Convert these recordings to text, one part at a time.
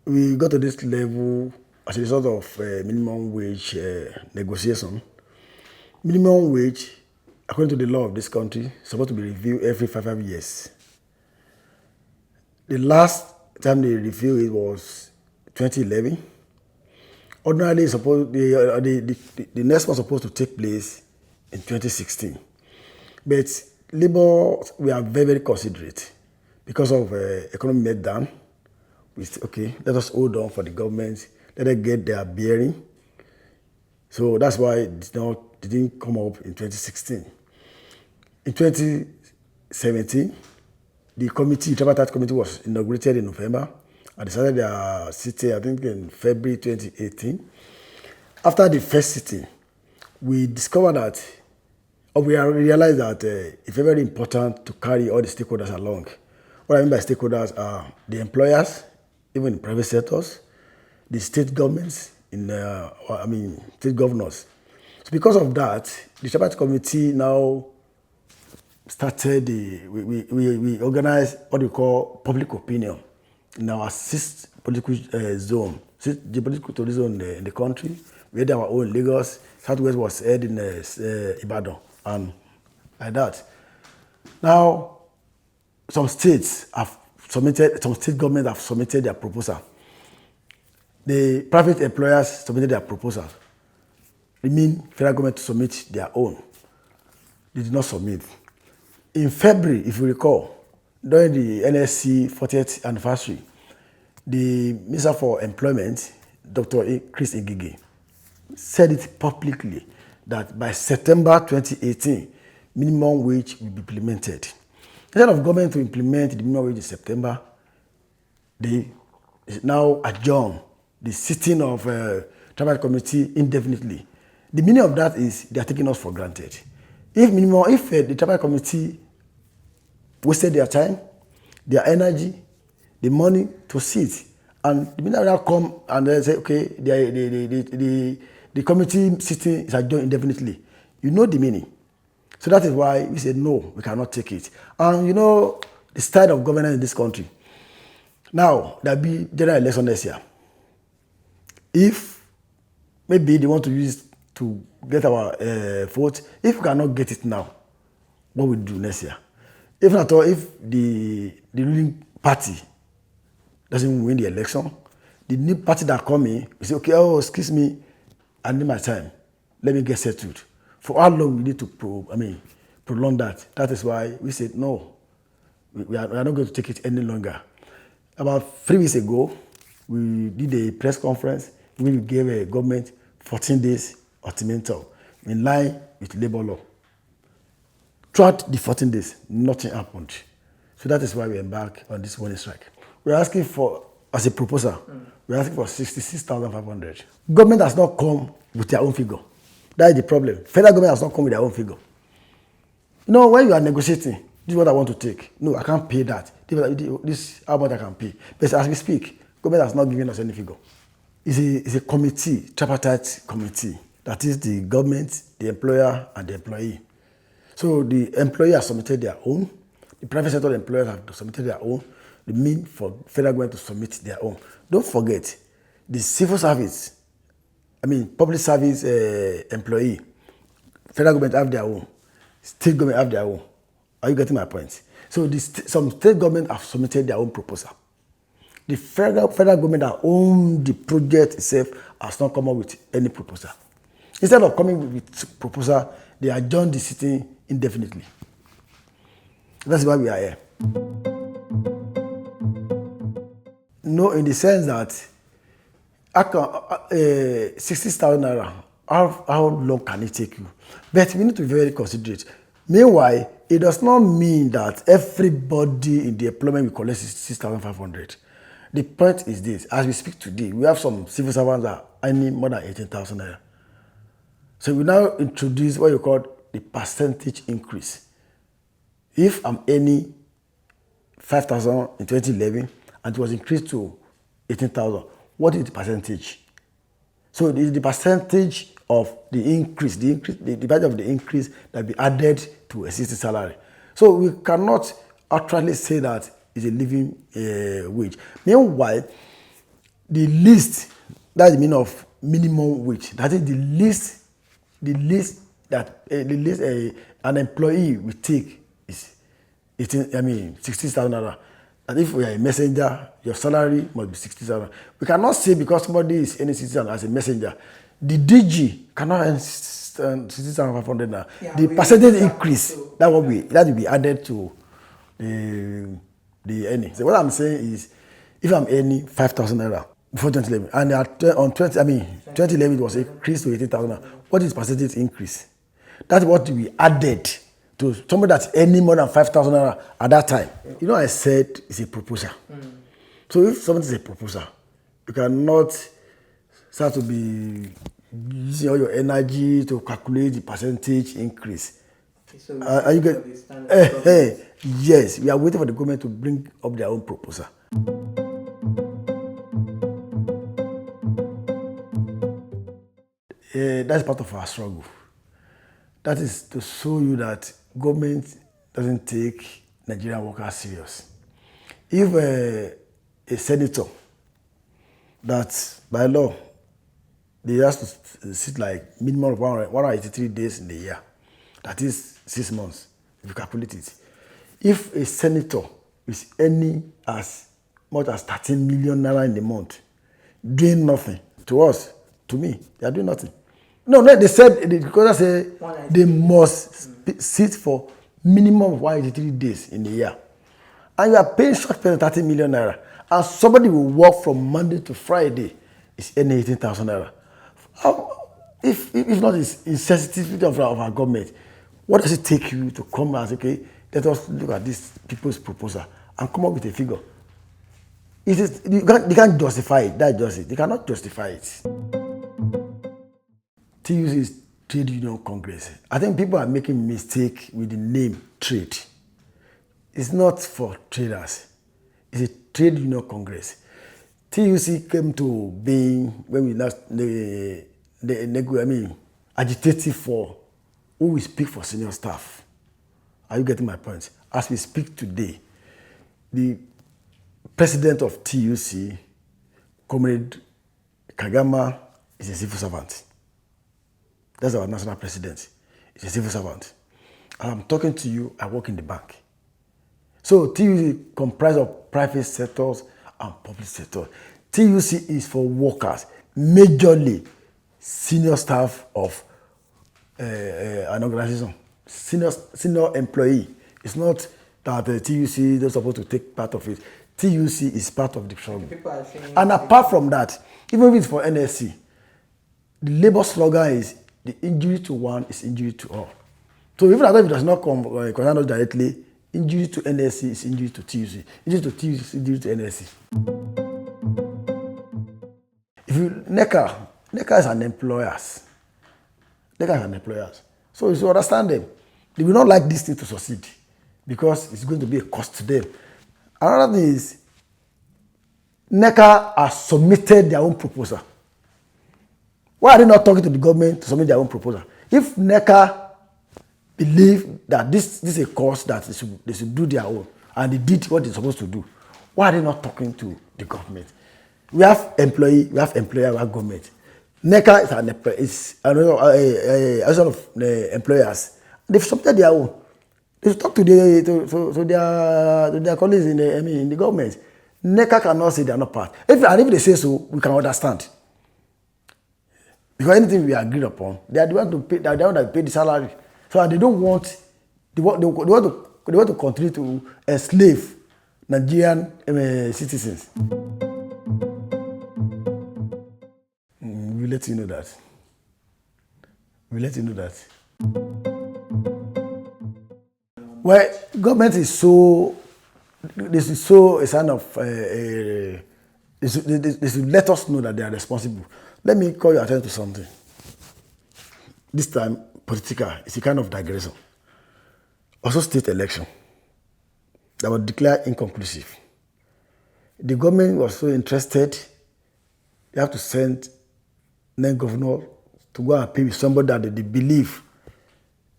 we got to this level as a result of minimum wage negotiation. Minimum wage, according to the law of this country, is supposed to be reviewed every 5 years. The last time they reviewed it was 2011. Ordinarily, the next one was supposed to take place in 2016. But Labour, we are very, very considerate because of economic meltdown. We say, okay, let us hold on for the government, let them get their bearing. So that's why it didn't come up in 2016. In 2017, the tripartite committee was inaugurated in November and they started their sitting, I think, in February 2018. After the first sitting, we discovered that, or we realized that it's very important to carry all the stakeholders along. What I mean by stakeholders are the employers, even in private sectors, the state governments, state governors. So because of that, the tripartite committee now started we organized what we call public opinion in our sixth political zone, the political zone in the country. We had our own Lagos, Southwest was held in Ibadan, and like that. Now, some state governments have submitted their proposal. The private employers submitted their proposal. It means federal government to submit their own. They did not submit. In February, if you recall, during the NSC 40th anniversary, the Minister for Employment, Dr. Chris Ngige, said it publicly that by September 2018, minimum wage will be implemented. Instead of government to implement the minimum wage in September, they now adjourn the sitting of tripartite committee indefinitely. The meaning of that is they are taking us for granted. If the tripartite committee wasted their time, their energy, the money to sit, and the minute they come and they say, okay, the committee sitting is adjourned indefinitely, you know the meaning. So that is why we said, no, we cannot take it. And you know the style of governance in this country. Now, there'll be general election next year. If maybe they want to use it to get our vote, if we cannot get it now, what will we do next year? If not all, if the ruling party doesn't win the election, the new party that come in will say, okay, oh, excuse me, I need my time. Let me get settled. For how long we need to prolong that? That is why we said, no, we are not going to take it any longer. About 3 weeks ago, we did a press conference. We gave a government 14 days ultimatum in line with labor law. Throughout the 14 days, nothing happened. So that is why we embark on this warning strike. We're asking for, as a proposal, we're asking for 66,500. Government has not come with their own figure. That is the problem. Federal government has not come with their own figure. You know, when you are negotiating, this is what I want to take. No, I can't pay that. This is how much I can pay. But as we speak, government has not given us any figure. It's a committee, tripartite committee. That is the government, the employer, and the employee. So the employer has submitted their own. The private sector employers have submitted their own. The mean for federal government to submit their own. Don't forget, the civil service, public service employee, federal government have their own. State government have their own. Are you getting my point? So some state government have submitted their own proposal. The federal government that owns the project itself has not come up with any proposal. Instead of coming with proposal, they adjourn the sitting indefinitely. That's why we are here. No, in the sense that 60,000 naira, how long can it take you? But we need to be very considerate. Meanwhile, it does not mean that everybody in the employment will collect 6,500. The point is this: as we speak today, we have some civil servants that are earning more than 18,000 naira. So we now introduce what you call the percentage increase. If I'm earning 5,000 in 2011 and it was increased to 18,000, what is the percentage? So it is the percentage of the increase, the value of the increase that will be added to a existing salary. So we cannot actually say that it's a living wage. Meanwhile, the least, that's the meaning of minimum wage. That is the least that an employee will take is 60,000 naira. And if we are a messenger, your salary must be 60,000. We cannot say because somebody is earning 60,000 as a messenger, the DG cannot earn 60,500 naira. Yeah, the percentage increase that will be added to the earning. So what I'm saying is, if I'm earning 5,000 naira before 2011, and on 2011 it was increased to 18,000, what is percentage increase? That's what we added to somebody that's earning more than 5,000 naira at that time. You know, I said it's a proposal. So if something is a proposal, you cannot start to be using all your energy to calculate the percentage increase. So are you getting? Yes, we are waiting for the government to bring up their own proposal. That's part of our struggle. That is to show you that government doesn't take Nigerian workers serious. If a senator that by law they have to sit like minimum of 183 days in the year, that is 6 months, if you calculate it. If a senator is earning as much as 13 million naira in a month, doing nothing to us, to me, they are doing nothing. No, they said, because they say they must sit for minimum of 183 days in a year. And you are paying short pay 30 million naira. And somebody will work from Monday to Friday, is earning 18,000 naira. If not this insensitivity of our government, what does it take you to come and say, okay, let us look at this people's proposal and come up with a figure? They can't justify it. That's just it. They cannot justify it. TUC is Trade Union Congress. I think people are making mistake with the name trade. It's not for traders. It's a Trade Union Congress. TUC came to being when we last agitated for who will speak for senior staff. Are you getting my point? As we speak today, the president of TUC, Comrade Kagama, is a civil servant. That's our national president. He's a civil servant. And I'm talking to you, I work in the bank. So TUC comprises of private sectors and public sector. TUC is for workers, majorly senior staff of an organization, senior employee. It's not that the TUC is supposed to take part of it. TUC is part of the struggle. And apart from that, even if it's for NSC, the labor slogan is the injury to one is injury to all. So even if it does not concern us directly, injury to NSC is injury to TUC. Injury to TUC is injury to NSC. If you NECA is an employers. NECA is an employers. So you understand them. They will not like this thing to succeed because it's going to be a cost to them. Another thing is, NECA has submitted their own proposal. Why are they not talking to the government to submit their own proposal? If NECA believe that this is a course that they should do their own, and they did what they're supposed to do, why are they not talking to the government? We have employee, we have employer, we have government. NECA is an employer, is a sort of employers. They've submitted their own. They should talk to their colleagues in the government. NECA cannot say they are not part. If they say so, we can understand. Because anything we agreed upon, they are the one to pay. They are the one that pay the salary. So they don't want. They want to continue to enslave Nigerian citizens. We'll let you know that. We'll let you know that. Well, government is so. This is so a sign of. They should let us know that they are responsible. Let me call your attention to something. This time, political, it's a kind of digression. Also, state election that was declared inconclusive. The government was so interested, they have to send then governor to go and pay with somebody that they believe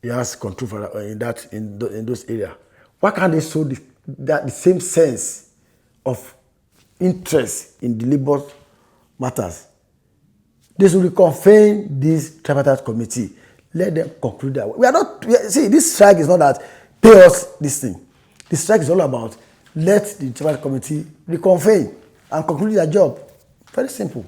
he has control in those areas. Why can't they show the same sense of interest in the labor matters. They should reconvene this tripartite committee. Let them conclude that. We are not, see, this strike is not that pay us this thing. The strike is all about let the tripartite committee reconvene and conclude their job. Very simple.